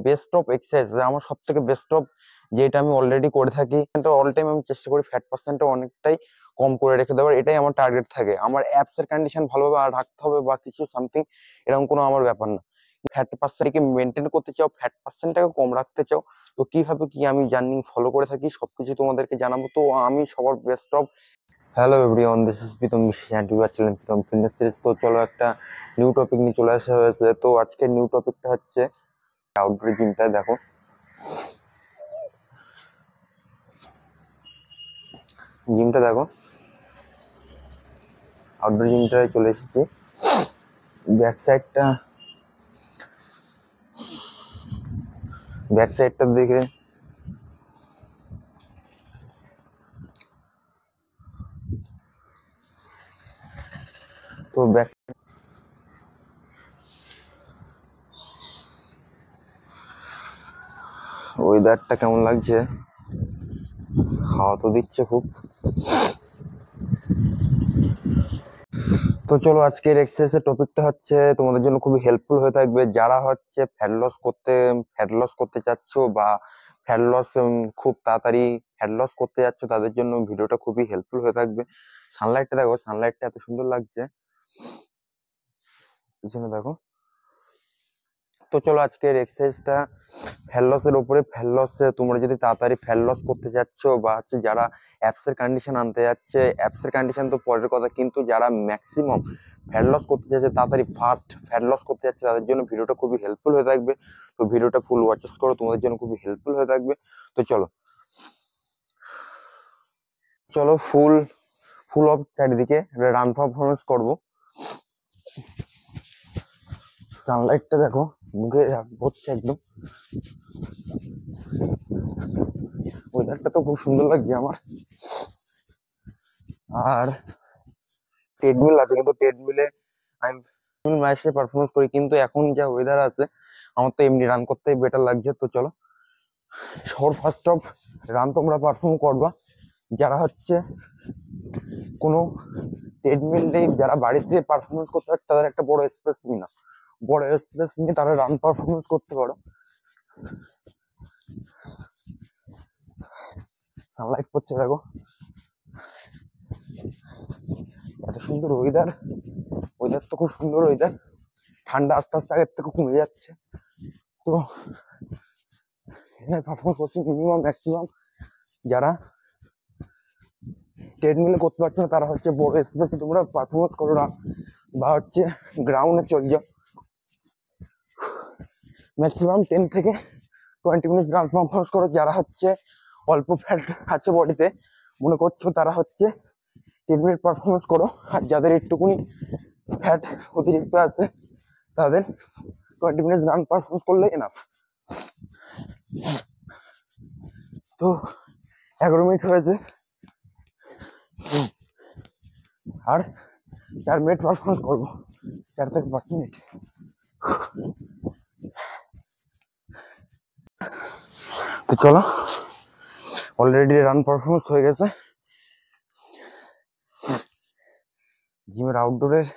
Best of exercise, আমার সব থেকে বেস্ট অফ যেটা আমি অলরেডি করে থাকি, অল টাইম আমি চেষ্টা করি ফ্যাট পার্সেন্টটা অনেকটাই কম করে রেখে দেওয়ার। এটাই আমার টার্গেট থাকে। আমার অ্যাপস এর কন্ডিশন ভালোভাবে রাখতে হবে বা কিছু সামথিং, এরকম কোনো আমার ব্যাপার না। ফ্যাট পার্সেন্টকে মেনটেন করতে চাও, ফ্যাট পার্সেন্টটাকে কম রাখতে চাও, তো কিভাবে কি আমি জার্নি ফলো করে থাকি সবকিছু তোমাদেরকে জানাবো। তো আমি সবার best of. Hello everyone, this is Pritam Biswas and you are channel Pritam fitness series. তো চলো একটা নিউ টপিক নিয়ে চলে আসা হয়েছে। তো আজকের নিউ টপিকটা হচ্ছে আউটডোর জিমটা। দেখো জিমটা, দেখো আউটডোর জিমটায় চলে এসেছি। ব্যাক সাইডটা দেখে তো ব্যাক ওয়েদারটা কেমন লাগছে, হাওয়া তো দিচ্ছে খুব। তো চলো আজকের এক্সারসাইজের টপিকটা হচ্ছে তোমাদের জন্য খুবই হেল্পফুল হয়ে থাকবে। যারা হচ্ছে ফ্যাট লস করতে চাচ্ছ বা ফ্যাট লস খুব তাড়াতাড়ি ফ্যাট লস করতে যাচ্ছ, তাদের জন্য ভিডিওটা খুবই হেল্পফুল হয়ে থাকবে। সানলাইটটা দেখো, সানলাইটটা এত সুন্দর লাগছে পিছনে দেখো। তো চলো আজকের এক্সারসাইজটা ফ্যাট লসের উপরে। ফ্যাট লস, তোমরা যদি তাড়াতাড়ি ফ্যাট লস করতে চাচ্ছ বা হচ্ছে যারা অ্যাপস এর কন্ডিশন আনতে যাচ্ছে, অ্যাপস এর কন্ডিশন তো পরের কথা, কিন্তু যারা ম্যাক্সিমাম ফ্যাট লস করতে চাচ্ছে, তাড়াতাড়ি ফাস্ট ফ্যাট লস করতে যাচ্ছে, তাদের জন্য ভিডিওটা খুবই হেল্পফুল হয়ে থাকবে। তো ভিডিওটা ফুল ওয়াচেস করো, তোমাদের জন্য খুবই হেল্পফুল হয়ে থাকবে। তো চলো চলো ফুল অফ চারিদিকে রান পারফরমেন্স করবো। সানলাইটটা দেখো, মুখে পড়ছে একদম। ওয়েদারটা তো খুব সুন্দর লাগছে আমার। আর ট্রেডমিল আছে, কিন্তু ট্রেডমিলে আমি মাসে পারফরমেন্স করি, কিন্তু এখন যা ওয়েদার আছে আমার তো এমনি রান করতে বেটার লাগছে। তো চলো সবার ফার্স্ট অফ রান তোমরা পারফর্ম করবা। যারা হচ্ছে কোনো ট্রেডমিল নেই, যারা বাড়িতে পারফরমেন্স করতে পারছে, তাদের একটা বড় স্পেস নিয়ে নাও, বড় স্পেস নিয়ে তারা রান পারফরমেন্স করতে পারো। সানলাইট পড়ছে দেখো, এত সুন্দর ওয়েদার। ওয়েদার তো খুব সুন্দর ওয়েদার, ঠান্ডা আস্তে আস্তে আগের থেকে কমে যাচ্ছে। তো এখানে পারফরমেন্স করছি ম্যাক্সিমাম যারা ট্রেডমিলে করতে পারছো না, তারা হচ্ছে বড় স্পেসে তোমরা পারফরমেন্স করো না, বা হচ্ছে গ্রাউন্ডে চলে যাও। ম্যাক্সিমাম 10 থেকে 20 মিনিট রান পারফরমেন্স করো। যারা হচ্ছে অল্প ফ্যাট আছে বডিতে মনে করছো, তারা হচ্ছে 10 মিনিট পারফরমেন্স করো। আর যাদের একটুকুনি ফ্যাট অতিরিক্ত আছে, তাদের 20 মিনিট রান পারফরমেন্স করলে এনাফ। তো 11 মিনিট হয়েছে, আর 4 মিনিট পারফরমেন্স করবো, 4 থেকে 5 মিনিট। তো চলো, অলরেডি রান পারফরমেন্স হয়ে গেছে। জিমের আউটডোরের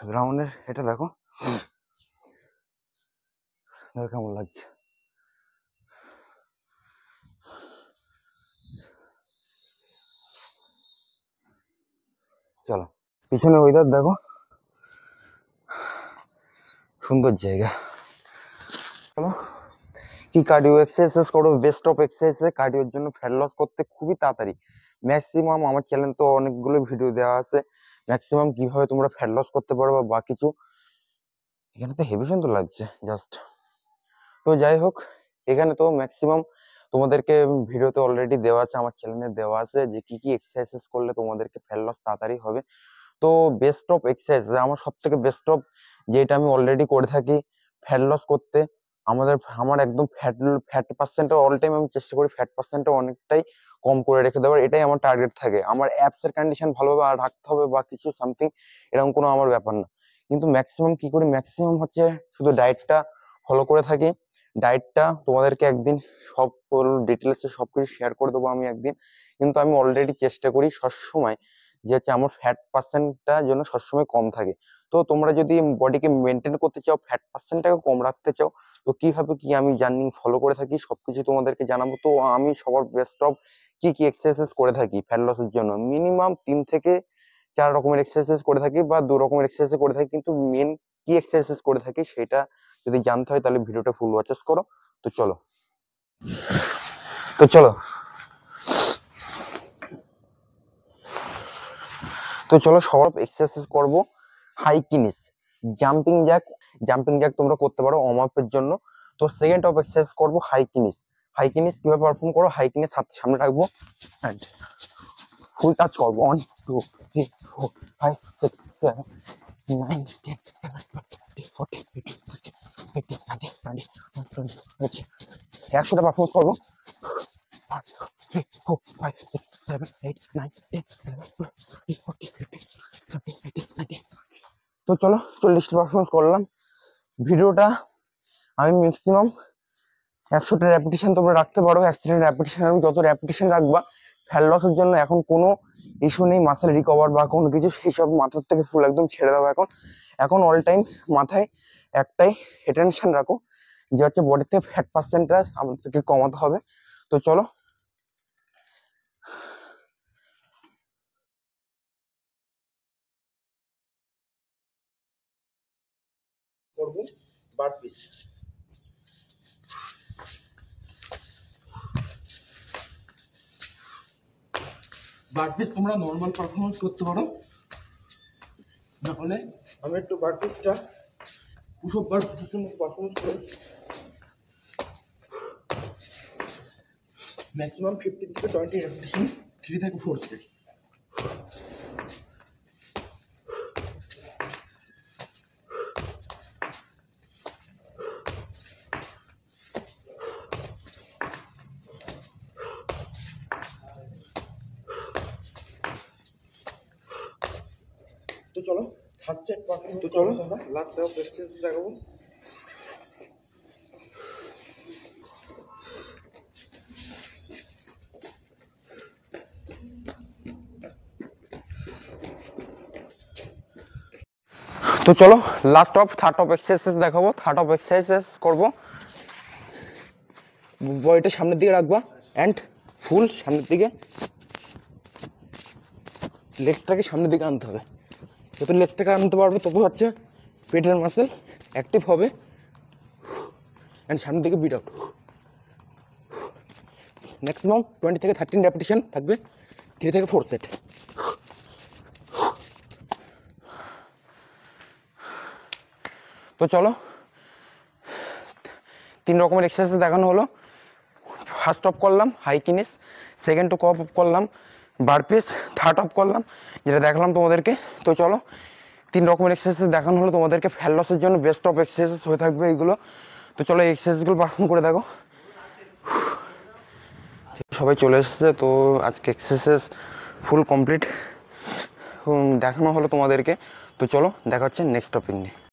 গ্রাউন্ডের এটা দেখো কেমন লাগছে। চলো পিছনে ওয়েদার দেখো, সুন্দর জায়গা। চলো কি কার্ডিও এক্সারসাইজ করো। বেস্ট অফ এক্সারসাইজ কার্ডিওর জন্য ফ্যাট লস করতে খুবই তাড়াতাড়ি। ম্যাক্সিমাম আমার চ্যানেল তো অনেকগুলো ভিডিও দেওয়া আছে, ম্যাক্সিমাম কিভাবে তোমরা ফ্যাট লস করতে পারো বা কিছু। এখানে তো হেভি সুন্দর লাগছে জাস্ট। তো যাই হোক, এখানে তো ম্যাক্সিমাম তোমাদেরকে ভিডিওতে অলরেডি দেওয়া আছে, আমার চ্যানেলে দেওয়া আছে যে কি কি এক্সারসাইজ করলে তোমাদেরকে ফ্যাট লস তাড়াতাড়ি হবে। তো বেস্ট অফ এক্সারসাইজ, আমার সব থেকে বেস্ট অফ যেটা আমি অলরেডি করে থাকি ফ্যাট লস করতে, আমার একদম ফ্যাট পার্সেন্ট অল টাইম আমি চেষ্টা করি ফ্যাট পার্সেন্টটা অনেকটাই কম করে রেখে দেওয়ার। এটাই আমার টার্গেট থাকে। আমার অ্যাপস এর কন্ডিশন ভালোভাবে রাখতে হবে বা কিছু সামথিং, এরকম কোনো আমার ব্যাপার না। কিন্তু ম্যাক্সিমাম কি করি, ম্যাক্সিমাম হচ্ছে শুধু ডায়েটটা ফলো করে থাকি। ডায়েটটা তোমাদেরকে একদিন সব ডিটেলসে সবকিছু শেয়ার করে দেবো আমি একদিন। কিন্তু আমি অলরেডি চেষ্টা করি সবসময় যে হচ্ছে আমার ফ্যাট পার্সেন্টটা যেন সবসময় কম থাকে। তো তোমরা যদি বডিকে মেনটেন করতে চাও, ফ্যাট পার্সেন্টটাকে কম রাখতে চাও, তো কিভাবে কি আমি জার্নি ফলো করে থাকি সবকিছু তোমাদেরকে জানাবো। তো আমি সবার বেস্ট অফ কি কি এক্সারসাইজ করে থাকি ফ্যাট লসের জন্য, মিনিমাম 3 থেকে 4 রকমের এক্সারসাইজ করে থাকি বা 2 রকমের এক্সারসাইজ করে থাকি, কিন্তু মেন কি এক্সারসাইজ করে থাকি সেটা যদি জানতে হয় তাহলে ভিডিওটা ফুল ওয়াচেস করো। তো চলো তো চলো তো চলো সবার এক্সারসাইজ করব হাই কিনিস, জাম্পিং জ্যাক। জাম্পিং জ্যাক তোমরা করতে পারো ওয়ার্ম আপের জন্য। তো সেকেন্ড অফ এক্সারসাইজ করব হাই কিনিস। হাই কিনিস কিভাবে পারফর্ম করো, হাই কিনিস হাত সামনে রাখবো and ফুল টাচ করবো 1 2 3 4 5 6 7 9 10 11 12 13 14 15 16 17 18 19 20 100টা পারফর্ম করবো 1 2 3 4 5 6 7 8 9 10 11 12 13 14 15 16 17 18 19। তো চলো 40টা পারফরমেন্স করলাম। ভিডিওটা আমি ম্যাক্সিমাম 100টা রেপিটেশন তোমরা রাখতে পারো। 100টা রেপিটেশন, যত রেপিটেশন রাখবা ফ্যাট লসের জন্য এখন কোনো ইস্যু নেই, মাসেল রিকভার বা কোনো কিছু সেইসব মাথার থেকে ফুল একদম ছেড়ে দাও। এখন এখন অল টাইম মাথায় একটাই অ্যাটেনশন রাখো যে হচ্ছে বডিতে ফ্যাট পার্সেন্টটা আমাদেরকে কমাতে হবে। তো চলো করবো বারপিস। বারপিস তোমরা নর্মাল পারফরমেন্স করতে পারো, না হলে আমি একটু বারপিসটা পুশআপ বারপিসের মতো পারফরমেন্স করি। ম্যাক্সিমাম 15 থেকে 20 রেপিটেশন, 3 থেকে 4 সেট। তো চলো ফার্স্ট সেট পারফরমেন্স। তো চলো আমরা লাস্ট অফ এক্সারসাইজ দেখাবো। তো চলো last of third of exercise দেখাবো। থার্ড অফ এক্সারসাইজ করবো, বডিটা সামনের দিকে রাখবা অ্যান্ড ফুল সামনের দিকে, লেগটাকে সামনের দিকে আনতে হবে। যত লেগটাকে আনতে পারবে তত হচ্ছে পেটের মাসেল অ্যাক্টিভ হবে অ্যান্ড সামনের দিকে বিট আউট। ম্যাক্সিমাম 20 থেকে 13 রেপিটেশন থাকবে, 3 থেকে 4 সেট। তো চলো 3 রকমের এক্সারসাইজ দেখানো হলো। ফার্স্ট অফ করলাম হাই কিনিস, সেকেন্ড অফ করলাম বারপিস, থার্ড অফ করলাম যেটা দেখালাম তোমাদেরকে। তো চলো 3 রকমের এক্সারসাইজ দেখানো হলো তোমাদেরকে। ফ্যাট লসের জন্য বেস্ট অফ এক্সারসাইজ হয়ে থাকবে এইগুলো। তো চলো এই এক্সারসাইজগুলো পারফর্ম করে দেখো। সবাই চলে এসেছে, তো আজকে এক্সারসাইজ ফুল কমপ্লিট দেখানো হলো তোমাদেরকে। তো চলো দেখা হচ্ছে নেক্সট টপিক নিয়ে।